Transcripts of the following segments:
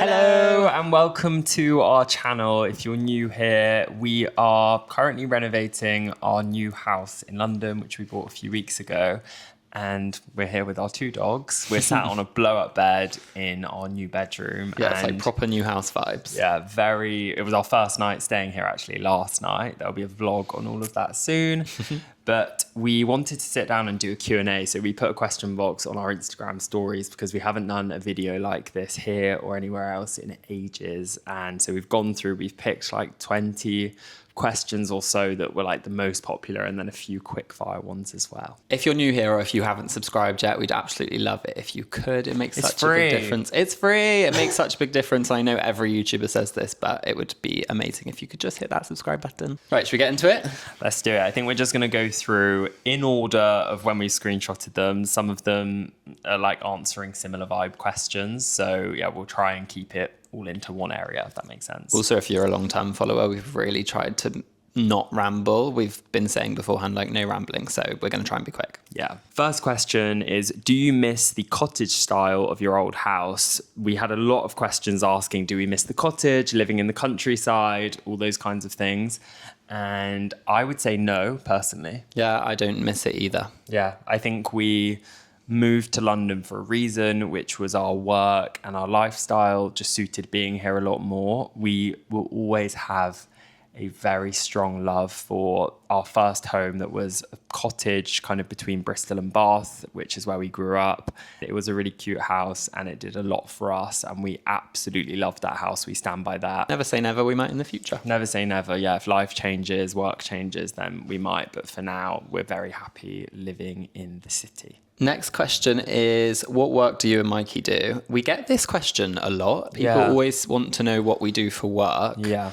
Hello and welcome to our channel. If you're new here, we are currently renovating our new house in London, which we bought a few weeks ago. And we're here with our two dogs. We're sat on a blow-up bed in our new bedroom. Yeah, it's like proper new house vibes. Yeah, it was our first night staying here actually last night. There'll be a vlog on all of that soon. But we wanted to sit down and do a Q&A. So we put a question box on our Instagram stories because we haven't done a video like this here or anywhere else in ages. And so we've picked like 20 questions or so that were like the most popular, and then a few quick fire ones as well. If you're new here or if you haven't subscribed yet, we'd absolutely love it if you could. It makes such a big difference. It's free. It makes such a big difference. I know every YouTuber says this, but it would be amazing if you could just hit that subscribe button. Right, should we get into it? Let's do it. I think we're just going to go through in order of when we screenshotted them. Some of them are like answering similar vibe questions. So yeah, we'll try and keep it all into one area, if that makes sense. Also, if you're a long-term follower, we've really tried to not ramble. We've been saying beforehand, like, no rambling, so we're going to try and be quick. Yeah. First question is, do you miss the cottage style of your old house? We had a lot of questions asking, do we miss the cottage, living in the countryside, all those kinds of things. And I would say no, personally. Yeah, I don't miss it either. Yeah, I think we moved to London for a reason, which was our work and our lifestyle just suited being here a lot more. We will always have a very strong love for our first home that was a cottage kind of between Bristol and Bath, which is where we grew up. It was a really cute house and it did a lot for us, and we absolutely loved that house. We stand by that. Never say never, we might in the future. Never say never. Yeah, if life changes, work changes, then we might. But for now, we're very happy living in the city. Next question is, what work do you and Mikey do? We get this question a lot. People always want to know what we do for work. Yeah.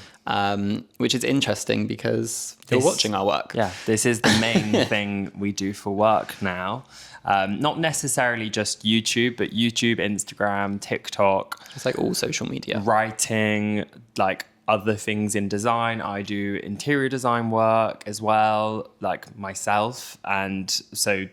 Which is interesting because you're watching our work. Yeah, this is the main thing we do for work now. Not necessarily just YouTube, but YouTube, Instagram, TikTok. It's like all social media. Writing, like other things in design. I do interior design work as well, like myself. And so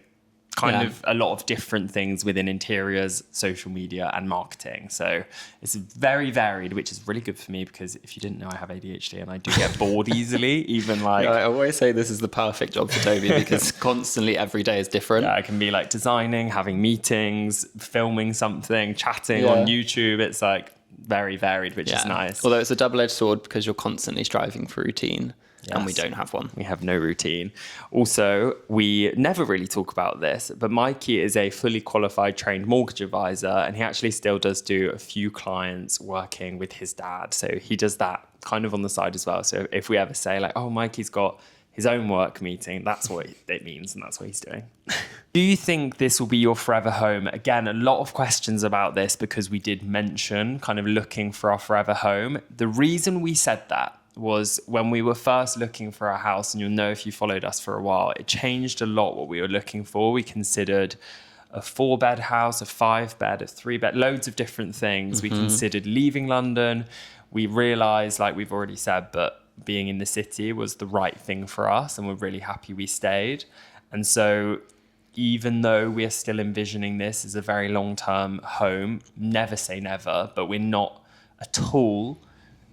kind of a lot of different things within interiors, social media and marketing. So it's very varied, which is really good for me because if you didn't know, I have ADHD and I do get bored easily, even like... I always say this is the perfect job for Toby because constantly every day is different. Yeah, I can be like designing, having meetings, filming something, chatting on YouTube. It's like very varied, which is nice. Although it's a double-edged sword because you're constantly striving for routine. Yes. And we don't have one. We have no routine. Also, we never really talk about this, but Mikey is a fully qualified trained mortgage advisor, and he actually still does do a few clients working with his dad. So he does that kind of on the side as well. So if we ever say like, oh, Mikey's got his own work meeting, that's what it means, and that's what he's doing. Do you think this will be your forever home? Again, a lot of questions about this because we did mention kind of looking for our forever home. The reason we said that was when we were first looking for a house, and you'll know if you followed us for a while, it changed a lot what we were looking for. We considered a 4-bed house, a 5-bed, a 3-bed, loads of different things. We considered leaving London. We realized, like we've already said, but being in the city was the right thing for us, and we're really happy we stayed. And so even though we are still envisioning this as a very long-term home, never say never, but we're not at all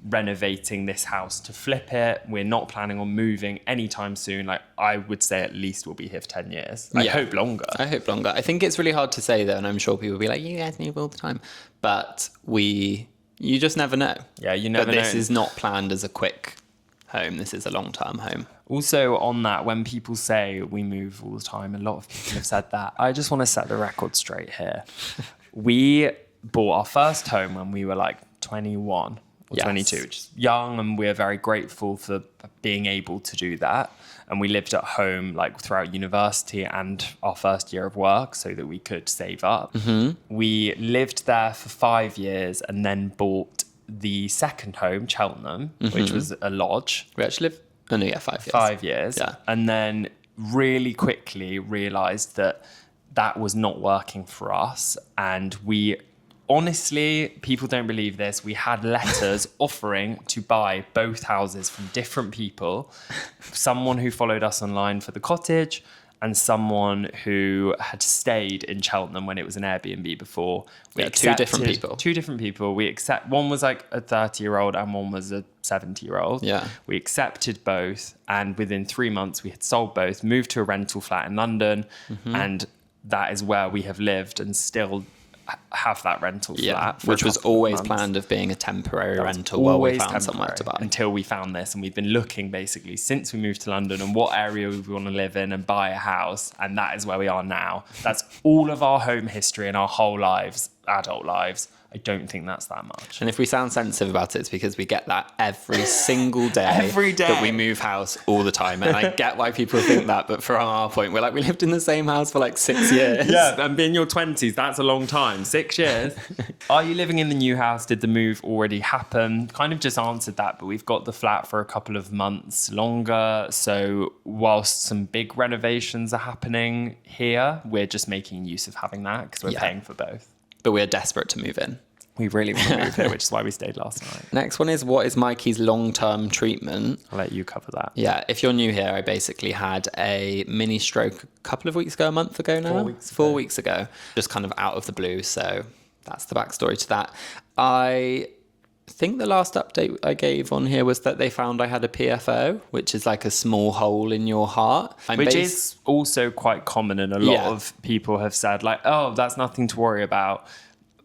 renovating this house to flip it. We're not planning on moving anytime soon. Like I would say at least we'll be here for 10 years. I hope longer. I think it's really hard to say though, and I'm sure people will be like, you guys move all the time. But you just never know. Yeah, you never know. But this is not planned as a quick home. This is a long-term home. Also on that, when people say we move all the time, a lot of people have said that. I just want to set the record straight here. We bought our first home when we were like 21. 22, which is young, and we're very grateful for being able to do that. And we lived at home like throughout university and our first year of work so that we could save up. We lived there for 5 years and then bought the second home, Cheltenham, which was a lodge. We actually lived 5 years. 5 years. Yeah. And then really quickly realized that that was not working for us. And we honestly, people don't believe this. We had letters offering to buy both houses from different people. Someone who followed us online for the cottage and someone who had stayed in Cheltenham when it was an Airbnb before. Two different people. Two different people. One was like a 30-year-old and one was a 70-year-old. Yeah. We accepted both, and within 3 months we had sold both, moved to a rental flat in London, and that is where we have lived and still have that rental flat. Which was always planned of being a temporary rental while we found somewhere to buy. Until we found this, and we've been looking basically since we moved to London and what area we want to live in and buy a house, and that is where we are now. That's all of our home history and our whole lives, adult lives. I don't think that's that much. And if we sound sensitive about it, it's because we get that every single day. That we move house all the time. And I get why people think that, but from our point, we're like, we lived in the same house for like 6 years. Yeah, and in your 20s, that's a long time. 6 years. Are you living in the new house? Did the move already happen? Kind of just answered that, but we've got the flat for a couple of months longer. So whilst some big renovations are happening here, we're just making use of having that because we're paying for both. But we're desperate to move in. We really want to move here, which is why we stayed last night. Next one is, what is Mikey's long-term treatment? I'll let you cover that. Yeah, if you're new here, I basically had a mini stroke a couple of weeks ago, a month ago now? 4 weeks ago. Just kind of out of the blue, so that's the backstory to that. I think the last update I gave on here was that they found I had a PFO, which is like a small hole in your heart. Which is also quite common, and a lot of people have said like, oh, that's nothing to worry about.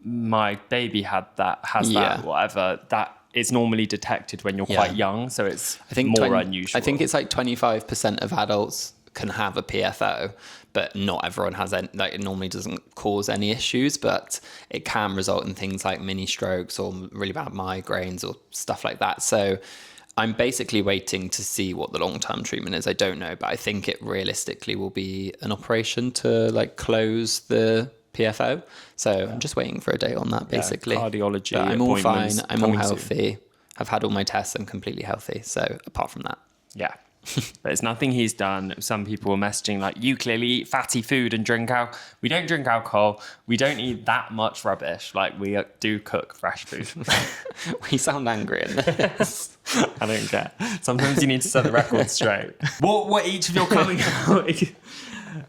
My baby has that, whatever. That is normally detected when you're quite young, so it's more unusual. I think it's like 25% of adults can have a PFO, but not everyone has any. Like, it normally doesn't cause any issues, but it can result in things like mini strokes or really bad migraines or stuff like that. So I'm basically waiting to see what the long-term treatment is. I don't know, but I think it realistically will be an operation to like close the PFO. So I'm just waiting for a date on that, basically. Cardiology. But I'm all fine. I'm all healthy. I've had all my tests. I'm completely healthy. So apart from that. Yeah. But it's nothing he's done. Some people are messaging like, you clearly eat fatty food and drink alcohol. We don't drink alcohol. We don't eat that much rubbish. Like, we do cook fresh food. We sound angry in this. I don't care. Sometimes you need to set the record straight. What were each of your coming out...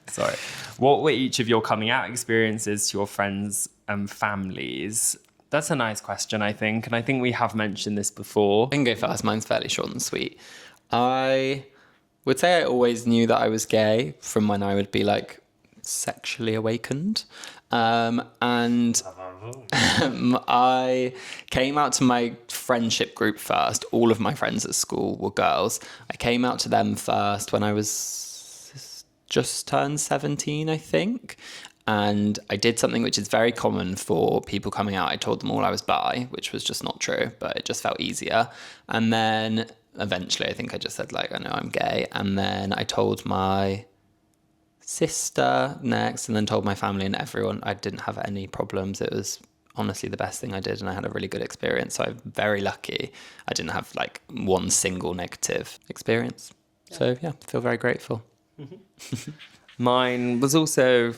Sorry. What were each of your coming out experiences to your friends and families? That's a nice question, I think. And I think we have mentioned this before. I can go first. Mine's fairly short and sweet. I would say I always knew that I was gay from when I would be like sexually awakened. And I came out to my friendship group first. All of my friends at school were girls. I came out to them first when I was just turned 17, I think. And I did something which is very common for people coming out. I told them all I was bi, which was just not true, but it just felt easier. And then eventually I think I just said like, I know I'm gay. And then I told my sister next, and then told my family and everyone. I didn't have any problems. It was honestly the best thing I did, and I had a really good experience. So I'm very lucky I didn't have like one single negative experience. So yeah, I feel very grateful. Mine was also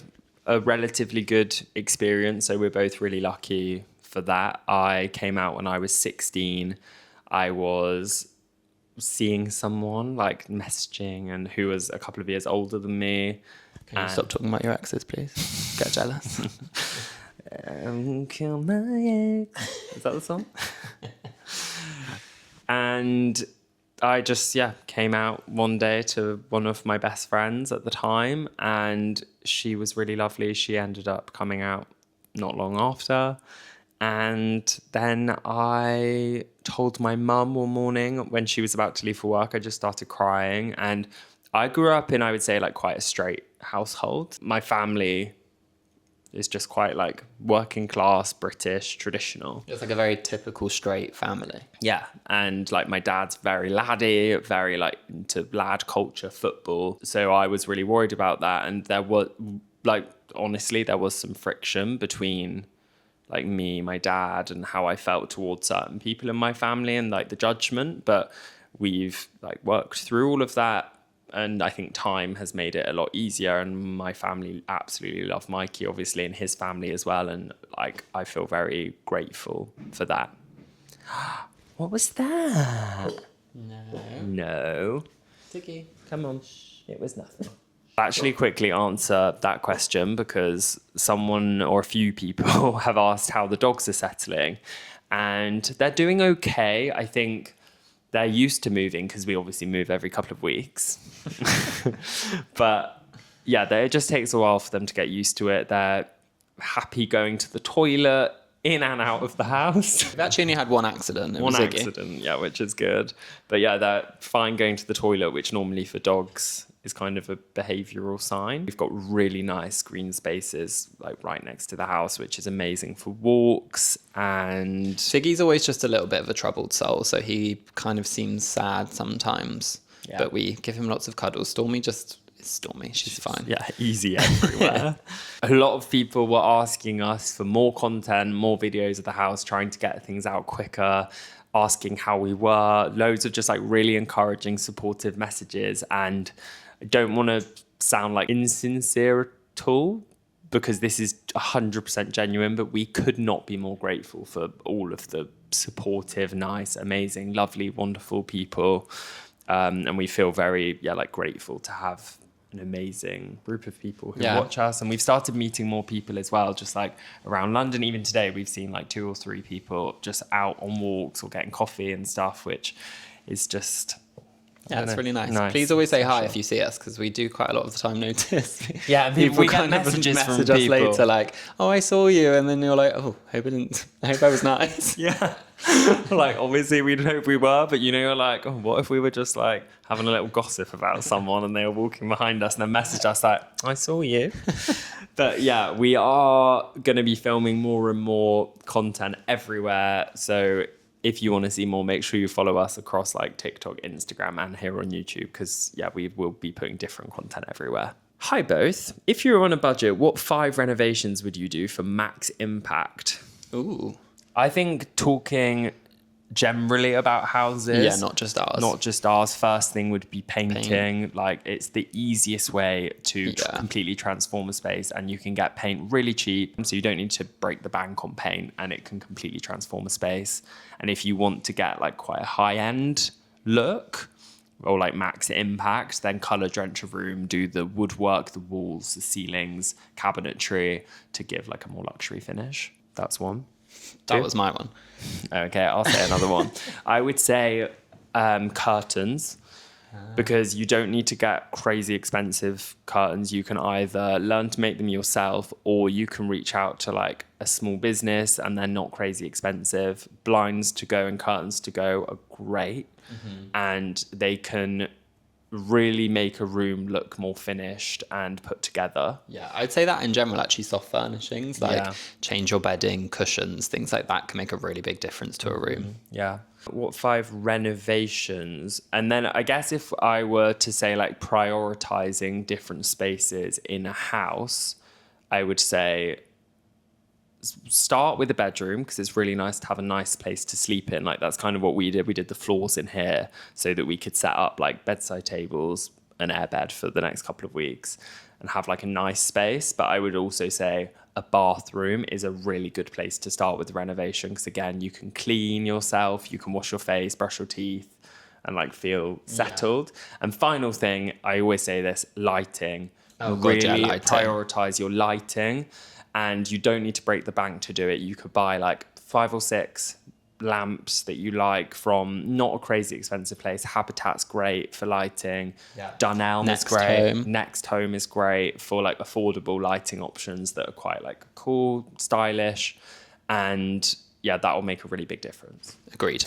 a relatively good experience, so we're both really lucky for that. I came out when I was 16. I was seeing someone, like messaging, and who was a couple of years older than me. Can you stop talking about your exes, please? Get jealous. Kill my ex. Is that the song? And I just, came out one day to one of my best friends at the time, and she was really lovely. She ended up coming out not long after. And then I told my mum one morning when she was about to leave for work. I just started crying. And I grew up in, I would say, like quite a straight household. My family is just quite like working class, British, traditional. It's like a very typical straight family. Yeah. And like my dad's very laddie, very like into lad culture, football. So I was really worried about that. And there was like, honestly, there was some friction between like me, my dad, and how I felt towards certain people in my family and like the judgment. But we've like worked through all of that. And I think time has made it a lot easier, and my family absolutely love Mikey, obviously, and his family as well. And like, I feel very grateful for that. What was that? No. No. Tiggy. Come on. It was nothing. actually quickly answer that question because someone or a few people have asked how the dogs are settling, and they're doing okay. I think they're used to moving because we obviously move every couple of weeks. But yeah, it just takes a while for them to get used to it. They're happy going to the toilet, in and out of the house. We've actually only had one accident. One accident, yeah, which is good. But yeah, they're fine going to the toilet, which normally for dogs is kind of a behavioural sign. We've got really nice green spaces like right next to the house, which is amazing for walks. And Siggy's always just a little bit of a troubled soul, so he kind of seems sad sometimes. Yeah. But we give him lots of cuddles. Stormy just is Stormy. She's fine. Yeah, easy everywhere. A lot of people were asking us for more content, more videos of the house, trying to get things out quicker, asking how we were. Loads of just like really encouraging, supportive messages. And I don't want to sound like insincere at all, because this is 100% genuine, but we could not be more grateful for all of the supportive, nice, amazing, lovely, wonderful people. And we feel very, grateful to have an amazing group of people who watch us. And we've started meeting more people as well, just like around London. Even today, we've seen like 2 or 3 people just out on walks or getting coffee and stuff, which is just... Yeah, it's really nice. Please always say hi if you see us, because we do quite a lot of the time notice. Yeah, people we get kind of messages from us people later like, "Oh, I saw you," and then you're like, "Oh, I hope I was nice." Yeah. Like, obviously we'd hope we were, but you're like, oh, what if we were just like having a little gossip about someone and they were walking behind us and then messaged us like, I saw you. But yeah, we are going to be filming more and more content everywhere. So if you want to see more, make sure you follow us across like TikTok, Instagram, and here on YouTube, because we will be putting different content everywhere. Hi both. If you were on a budget, what 5 renovations would you do for max impact? Ooh. I think talking generally about houses. Yeah, not just ours. First thing would be painting. Like, it's the easiest way to completely transform a space, and you can get paint really cheap. So you don't need to break the bank on paint, and it can completely transform a space. And if you want to get like quite a high-end look or like max impact, then color drench a room, do the woodwork, the walls, the ceilings, cabinetry to give like a more luxury finish. That's one. That was my one. Okay, I'll say another one. I would say curtains, because you don't need to get crazy expensive curtains. You can either learn to make them yourself, or you can reach out to like a small business and they're not crazy expensive. Blinds to go and curtains to go are great, and they can really make a room look more finished and put together. Yeah, I'd say that in general, actually, soft furnishings, like change your bedding, cushions, things like that can make a really big difference to a room. Yeah. What 5 renovations? And then I guess if I were to say like prioritizing different spaces in a house, I would say start with the bedroom, because it's really nice to have a nice place to sleep in. Like, that's kind of what we did. We did the floors in here so that we could set up like bedside tables, an airbed for the next couple of weeks, and have like a nice space. But I would also say a bathroom is a really good place to start with the renovation, because again, you can clean yourself, you can wash your face, brush your teeth, and like feel settled. And final thing, I always say this, lighting. Lighting. Prioritize your lighting. And you don't need to break the bank to do it. You could buy like 5 or 6 lamps that you like from not a crazy expensive place. Habitat's great for lighting. Yeah. Dunelm is great. Next Home is great for like affordable lighting options that are quite like cool, stylish. And yeah, that will make a really big difference. Agreed.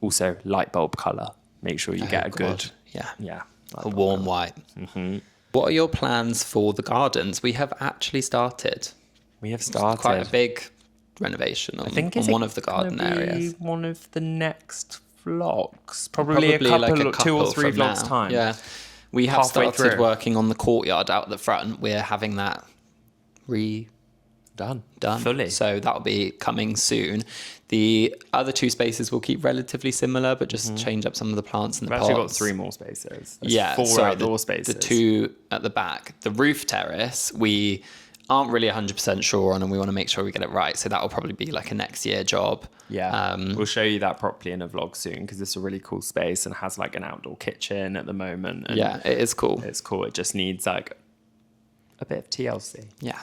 Also, light bulb color. Make sure you get a good... Yeah. A warm white. Mm-hmm. What are your plans for the gardens? We have actually started. We have started. It's quite a big renovation on one of the garden areas. One of the next vlogs. Probably a couple 2 or 3 vlogs time. Yeah. We have started working on the courtyard out the front. We're having that done fully. So that'll be coming soon. The other 2 spaces will keep relatively similar, but just change up some of the plants and the pots. We've actually got 3 more spaces. There's 4 outdoor spaces. The 2 at the back. The roof terrace, we aren't really 100% sure on, and we want to make sure we get it right. So that will probably be like a next year job. Yeah. We'll show you that properly in a vlog soon, because it's a really cool space and has like an outdoor kitchen at the moment. And yeah, it is cool. It's cool. It just needs like a bit of TLC. Yeah.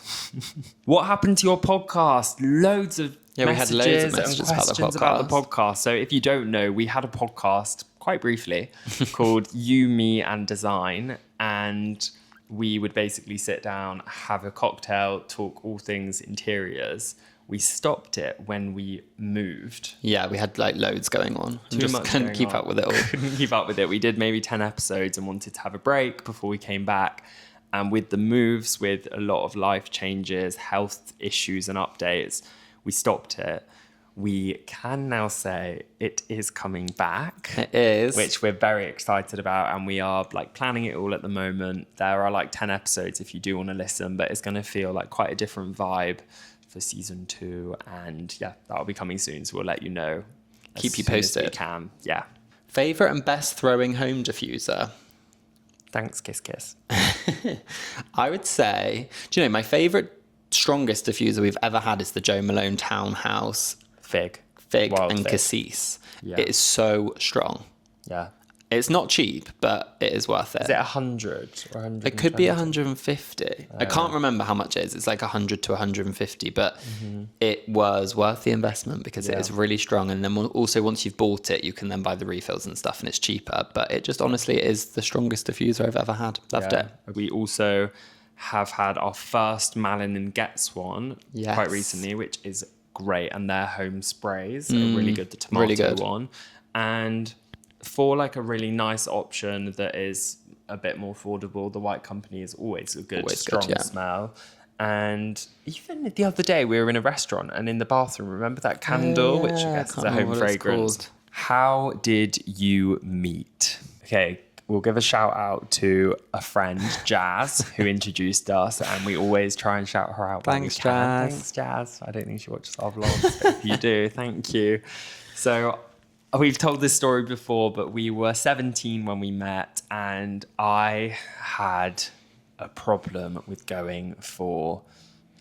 What happened to your podcast? Loads of we had loads of messages and questions about the podcast. So if you don't know, we had a podcast quite briefly called You, Me and Design. And we would basically sit down, have a cocktail, talk all things interiors. We stopped it when we moved. Yeah, we had like loads going on. Too much couldn't keep up with it all. Couldn't keep up with it. We did maybe 10 episodes and wanted to have a break before we came back. And with the moves, with a lot of life changes, health issues and updates, we stopped it. We can now say it is coming back. It is. Which we're very excited about. And we are like planning it all at the moment. There are like 10 episodes if you do want to listen, but it's going to feel like quite a different vibe for season 2. And yeah, that'll be coming soon. So we'll let you know. Keep you posted. We can. Yeah. Favorite and best throwing home diffuser? Thanks, kiss, kiss. I would say, do you know, my favorite, strongest diffuser we've ever had is the Joe Malone Townhouse Fig and fig. Cassis. Yeah. It is so strong. Yeah. It's not cheap, but it is worth it. Is it 100 or 100? It could be 150. I can't remember how much it is. It's like 100 to 150, but it was worth the investment because it is really strong. And then also once you've bought it, you can then buy the refills and stuff and it's cheaper. But it just honestly is the strongest diffuser I've ever had. Loved it. We also have had our first Malin and Getz one quite recently, which is great. And their home sprays are really good. The tomato one. And for like a really nice option that is a bit more affordable, the White Company is always a good, strong smell. And even the other day, we were in a restaurant and in the bathroom, remember that candle, which I guess is a home fragrance. How did you meet? Okay, we'll give a shout out to a friend, Jazz, who introduced us, and we always try and shout her out. Thanks, Jazz. Thanks, Jazz. I don't think she watches our vlogs, but if you do, thank you. So we've told this story before, but we were 17 when we met, and I had a problem with going for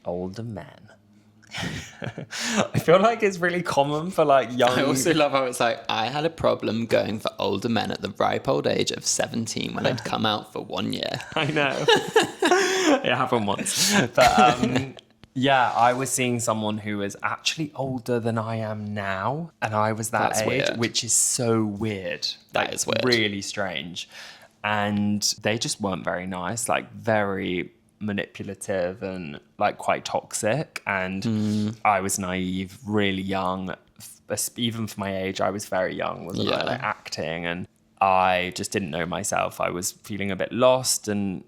older men. I feel like it's really common for like young... I also love how it's like, I had a problem going for older men at the ripe old age of 17 when I'd come out for 1 year. I know. It happened once. But yeah, I was seeing someone who was actually older than I am now. And I was that age, weird. Which is so weird. That is weird. Really strange. And they just weren't very nice, like very manipulative and like quite toxic. And I was naive, really young. Even for my age, I was very young, wasn't I? Like acting. And I just didn't know myself. I was feeling a bit lost and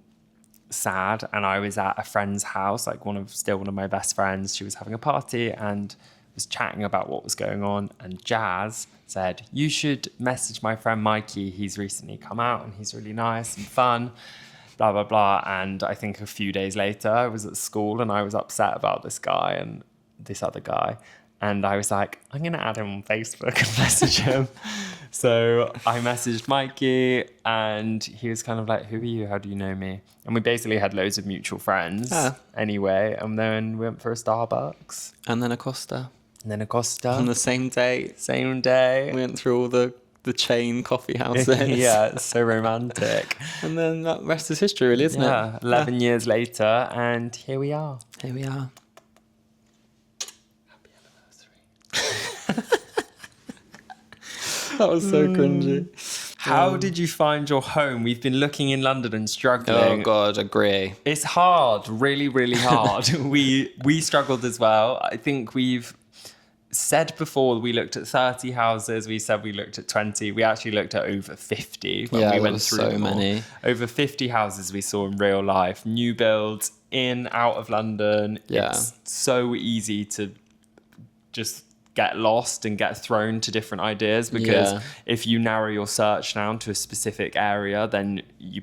sad, and I was at a friend's house, like one of my best friends. She was having a party and was chatting about what was going on, and Jazz said, you should message my friend Mikey, he's recently come out and he's really nice and fun, blah blah blah. And I think a few days later I was at school and I was upset about this guy and this other guy, and I was like, I'm gonna add him on Facebook and message him. So I messaged Mikey and he was kind of like, who are you? How do you know me? And we basically had loads of mutual friends anyway. And then we went for a Starbucks. And then a Costa. On the same day. We went through all the chain coffee houses. Yeah, it's so romantic. And then that rest is history, really, isn't it? 11 years later, and here we are. Happy anniversary. That was so cringy. How did you find your home? We've been looking in London and struggling. Oh God, agree. It's hard, really, really hard. we struggled as well. I think we've said before we looked at 30 houses. We said we looked at 20. We actually looked at over 50 when we went through so many. Over 50 houses we saw in real life. New builds, in, out of London. Yeah. It's so easy to just get lost and get thrown to different ideas, because if you narrow your search down to a specific area, then you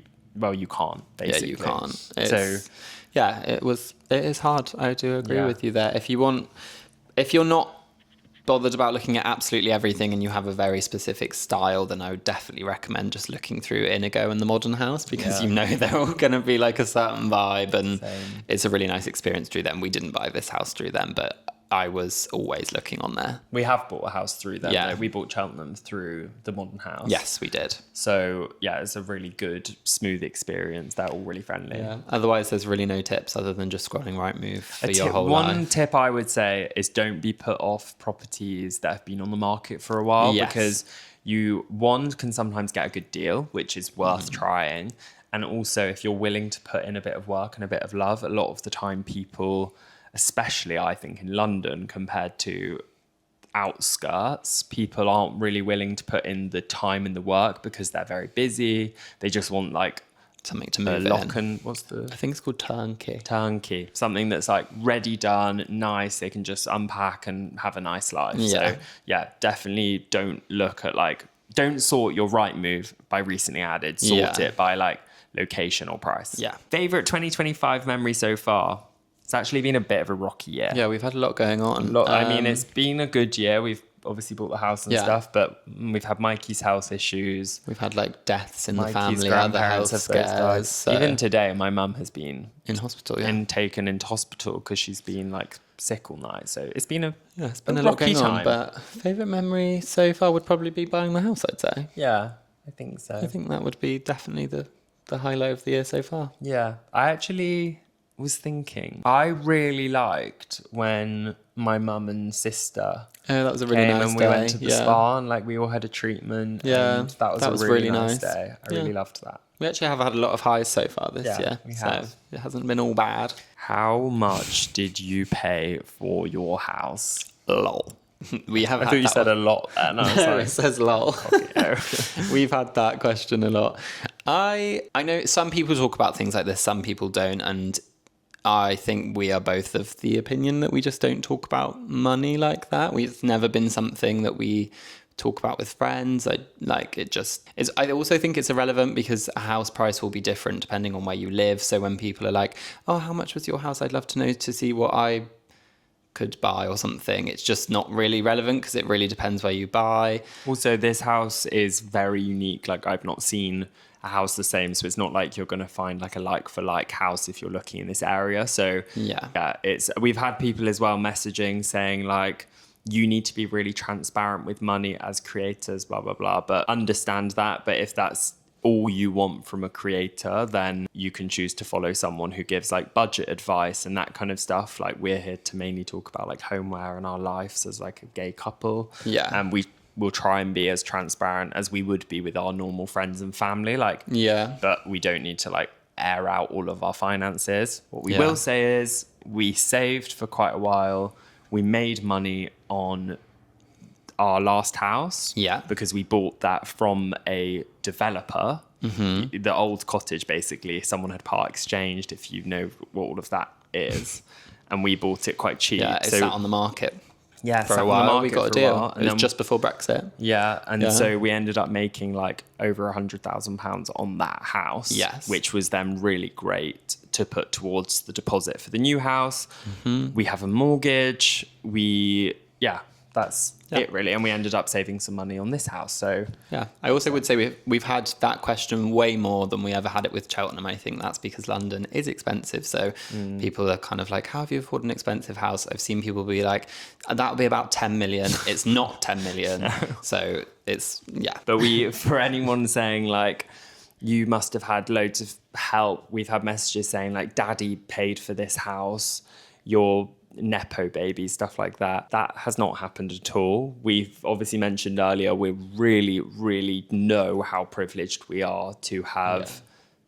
can't, basically. Yeah, you can't. It is hard. I do agree with you there. If you're not bothered about looking at absolutely everything and you have a very specific style, then I would definitely recommend just looking through Inigo and the Modern House, because you know they're all going to be like a certain vibe, and it's a really nice experience through them. We didn't buy this house through them, but I was always looking on there. We have bought a house through them. Yeah. Though. We bought Cheltenham through the Modern House. Yes, we did. So yeah, it's a really good, smooth experience. They're all really friendly. Yeah. Otherwise, there's really no tips other than just scrolling Rightmove for your whole life. One tip I would say is don't be put off properties that have been on the market for a while, because one can sometimes get a good deal, which is worth trying. And also, if you're willing to put in a bit of work and a bit of love, a lot of the time people, especially I think in London compared to outskirts, people aren't really willing to put in the time and the work because they're very busy. They just want like something to move lock in. and what's the... I think it's called turnkey. Turnkey. Something that's like ready, done, nice. They can just unpack and have a nice life. Yeah. So yeah, definitely don't look at like, don't sort your Rightmove by recently added. Sort it by like location or price. Yeah. Favorite 2025 memory so far? It's actually been a bit of a rocky year. Yeah, we've had a lot going on. I mean, it's been a good year. We've obviously bought the house and stuff, but we've had Mikey's health issues. We've had like deaths in Mikey's the family, other health have both died. scares. So. Even today, my mum has been in hospital, taken into hospital because she's been like sick all night. So it's been it's been a lot rocky going on. time. But favourite memory so far would probably be buying the house, I'd say. Yeah, I think so. I think that would be definitely the highlight of the year so far. Yeah, I actually was thinking, I really liked when my mum and sister that was a really came nice and day. we went to the spa and like we all had a treatment. Yeah, and that was a really nice day. I really loved that. We actually have had a lot of highs so far this year. We so have. it hasn't been all bad. How much did you pay for your house? Lol. We have. I thought you said a lot there. No, sorry. It says lol. We've had that question a lot. I know some people talk about things like this, some people don't, and I think we are both of the opinion that we just don't talk about money like that. It's never been something that we talk about with friends. I also think it's irrelevant because a house price will be different depending on where you live. So when people are like, oh, how much was your house? I'd love to know to see what I could buy or something. It's just not really relevant because it really depends where you buy. Also, this house is very unique. Like I've not seen a house the same, so it's not like you're going to find like a like for like house if you're looking in this area. So we've had people as well messaging saying like, you need to be really transparent with money as creators, blah blah blah, but understand that. But if that's all you want from a creator, then you can choose to follow someone who gives like budget advice and that kind of stuff. Like we're here to mainly talk about like homeware and our lives as like a gay couple. Yeah. And we will try and be as transparent as we would be with our normal friends and family. Like, but we don't need to like air out all of our finances. What we will say is we saved for quite a while. We made money on our last house because we bought that from a developer. The old cottage, basically, someone had part exchanged, if you know what all of that is, and we bought it quite cheap. It sat on the market for a while. We got a deal. It was just before Brexit. So we ended up making like over £100,000 on that house, which was then really great to put towards the deposit for the new house. We have a mortgage. That's it really. And we ended up saving some money on this house. So I also would say we've had that question way more than we ever had it with Cheltenham. I think that's because London is expensive. So people are kind of like, how have you afforded an expensive house? I've seen people be like, that'll be about 10 million. It's not 10 million. No. So it's, But for anyone saying like, you must have had loads of help. We've had messages saying like, daddy paid for this house. Your Nepo baby, stuff like that. That has not happened at all. We've obviously mentioned earlier, we really, really know how privileged we are to have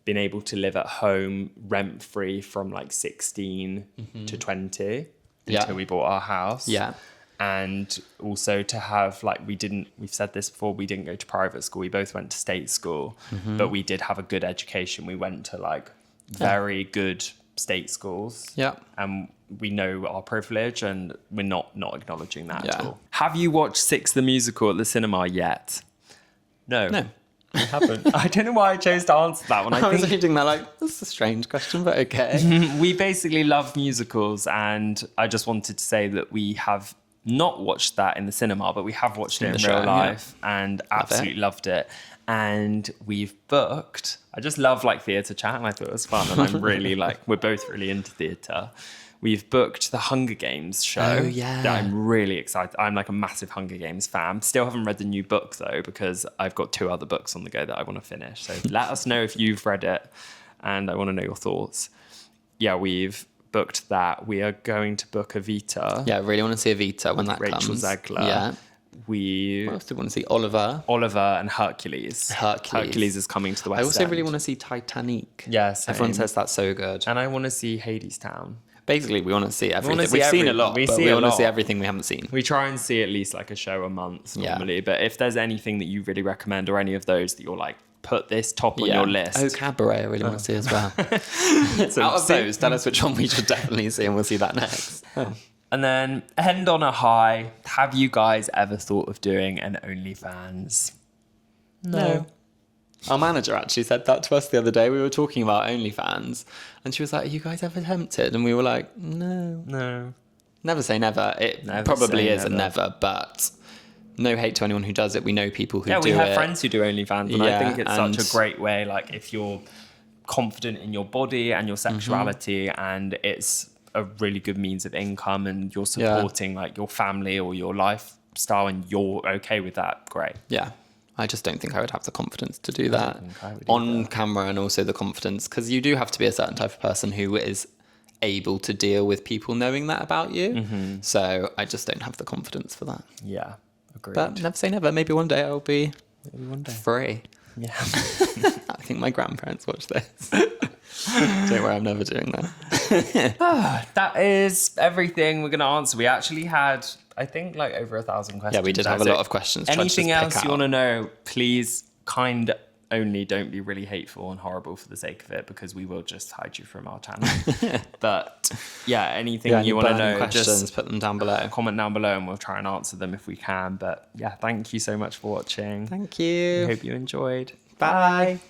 been able to live at home rent-free from like 16 to 20 until we bought our house. And also to have like, we've said this before, we didn't go to private school. We both went to state school, but we did have a good education. We went to like very good state schools. And we know our privilege and we're not acknowledging that at all. Have you watched Six the Musical at the cinema yet? No. We haven't. I don't know why I chose to answer that one. I was reading that like, that's a strange question, but okay. We basically love musicals, and I just wanted to say that we have not watched that in the cinema, but we have watched it in real life and absolutely loved it. And we've booked, I just love like theatre chat, and I thought it was fun, and I'm really like, we're both really into theatre. We've booked the Hunger Games show. Oh, yeah. That I'm really excited. I'm like a massive Hunger Games fan. Still haven't read the new book though, because I've got 2 other books on the go that I want to finish. So let us know if you've read it, and I want to know your thoughts. Yeah, we've booked that. We are going to book Evita. Yeah, I really want to see Evita when that Rachel comes. Zegler. Yeah. What else do we want to see? Oliver and Hercules. Hercules is coming to the West I also End. really want to see Titanic. Yes. Everyone says that's so good. And I want to see Hadestown. Basically, we want to see everything. see We've seen a lot, we but see we a want to lot. see everything we haven't seen. We try and see at least like a show a month normally. But if there's anything that you really recommend or any of those that you're like, put this top on your list. Oh, Cabaret, I really want to see as well. Out of those, tell us which one we should definitely see, and we'll see that next. And then end on a high. Have you guys ever thought of doing an OnlyFans? No. Our manager actually said that to us the other day. We were talking about OnlyFans, and she was like, "Are you guys ever tempted?" And we were like, "No." No. Never say never. It Never probably say is a never. never, but no hate to anyone who does it. We know people who do it. Yeah, we have friends who do OnlyFans, and I think it's and such a great way. Like, if you're confident in your body and your sexuality, and it's a really good means of income, and you're supporting like your family or your lifestyle, and you're okay with that, great. Yeah. I just don't think I would have the confidence to do that would on either. camera, and also the confidence, because you do have to be a certain type of person who is able to deal with people knowing that about you. So I just don't have the confidence for that. Yeah, agreed. But never say never. Maybe one day I'll be free. Yeah. I think my grandparents watch this. Don't worry, I'm never doing that. That is everything we're going to answer. We actually had, I think, like over 1,000 questions. Yeah, we did have a lot of questions. Anything else you want to know, please only don't be really hateful and horrible for the sake of it, because we will just hide you from our channel. But yeah, anything you want to know, questions, just put them down below. comment down below and we'll try and answer them if we can. But yeah, thank you so much for watching. Thank you. Hope you enjoyed. Bye.